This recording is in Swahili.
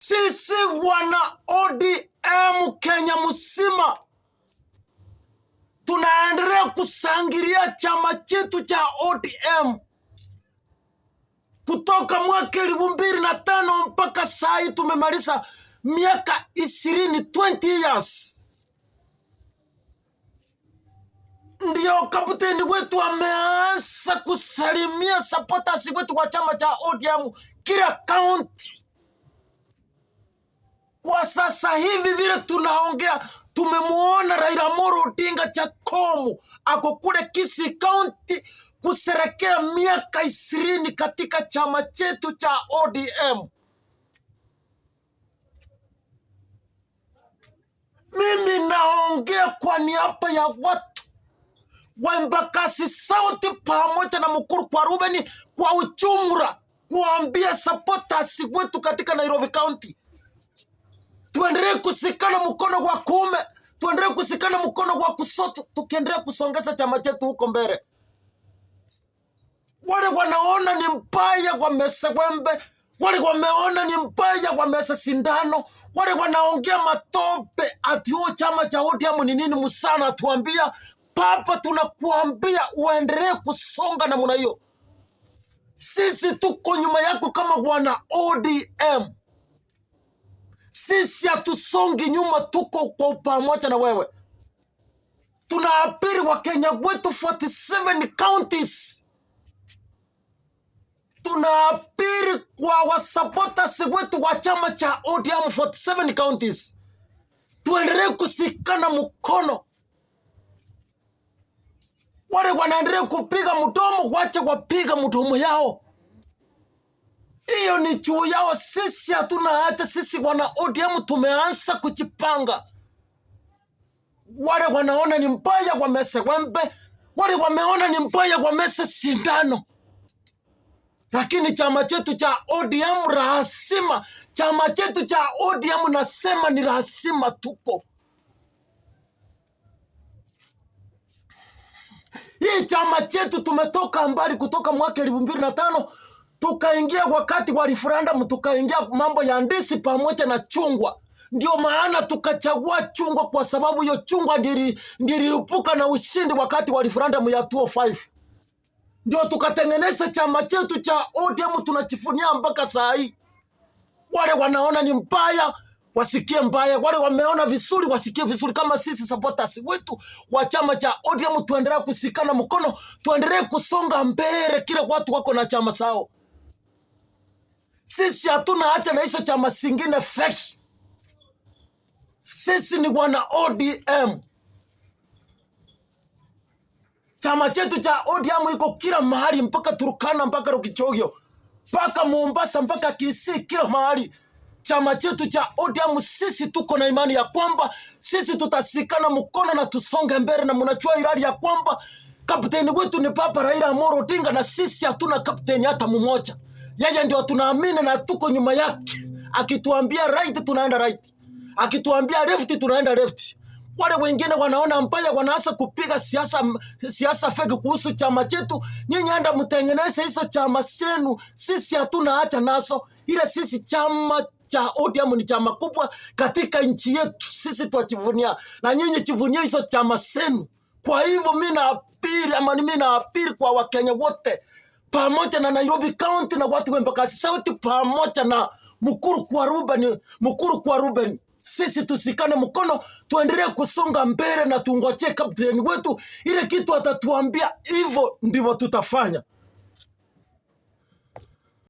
Sisi wana ODM Kenya mzima tunaendelea kusangilia chama chetu cha ODM kutoka mwaka 2005 mpaka sai tumemaliza miaka 20 years. Ndio kapteni wetu ameanza kusalimia supporters wetu kwa chama cha ODM kila county. Kwa sasa hivi vile tunaongea tumemuona Raila Amolo Odinga Chakomu ako kule Kisii County kusherekea miaka 20 katika chama chetu cha ODM. Mimi naongea kwa niaba ya watu wa Embakasi South pamoja na Mukuru kwa Rubeni kwa ujumla kuambia supporters wetu katika Nairobi County, tuendelee kusikana mkono wa kuume, tuendelee kusikana mkono wa kushoto, tukiendelea kusongeza chama chetu huko mbele. Wale wanaona ni mbaya wamesa wembe, wale wameona ni mbaya wamesa sindano, wale wanaongea matope ati chama cha ODM ni nini msana, tuambia papa, tunakuambia uendelee kusonga namna hiyo. Sisi tuko nyuma yako kama wana ODM. Sisi hatusongi nyuma, tuko kwa pamoja na wewe. Tunaapiri wa Kenya wetu 47 counties. Tunaapiri kwa wasupporters wetu wa chama cha ODM 47 counties. Tuendelee kusikana mkono. Wale wanaendelea kupiga mdomo, wache wapiga mdomo yao. Iyo ni juu yao. Sisi hatuna haja. Sisi wana ODM tumeanza kujipanga. Wale wanaona ni mbaya wamese wembe, wale wameona ni mbaya wamese sindano. Lakini chama chetu cha ODM lazima, chama chetu cha ODM nasema ni lazima tuko. Hii chama chetu tumetoka mbali kutoka mwaka 2005 tukaingia wakati wa referendum, tukaingia mambo ya ndizi pamoja na chungwa. Ndio maana tukachagua chungwa kwa sababu hiyo chungwa ndiliupuka na ushindi wakati wa referendum ya 2005. Ndio tukatengeneza chama chetu cha ODM tunachifunia mpaka saa hii. Wale wanaona ni mbaya wasikie mbaya, wale wameona vizuri wasikie vizuri. Kama sisi supporters wetu wa chama cha ODM tuendelee kusikana mkono, tuendelee kusonga mbele, kila watu wako na chama sao. Sisi hatuna haja na hizo chama singine fake. Sisi ni wana ODM. Chama chetu cha ODM iko kila mahali, mpaka Turkana, mpaka Rokichogio, mpaka Mombasa, mpaka Kisii, kila mahali. Chama chetu cha ODM sisi tuko na imani ya kwamba sisi tutasikana mkono na tusonge mbele, na mnajua ilali ya kwamba kapteni wetu ni Papa Raila Amolo Odinga, na sisi hatuna kapteni hata mmoja. Yeye ndio tunaamini na tuko nyuma yake. Akituambia right tunaenda right, akituambia left tunaenda left. Wale wengine wanaona mbaya wanaanza kupiga siasa fake kuhusu chama chetu. Nyinyi anda mtengeneze hizo chama zenu, sisi hatuna haja nazo. Ila sisi chama cha ODM ni chama kubwa katika nchi yetu, sisi tuachivunia, na nyinyi chivunia hizo chama zenu. Kwa hivyo mimi naapiri kwa Wakenya wote pamoja na Nairobi County na watu wa Embakasi South pamoja na Mukuru kwa Rubeni, sisi tusikane mkono, tuendelee kusonga mbele na tungoje kapteni wetu ile kitu atatuambia, hivyo ndivyo tutafanya.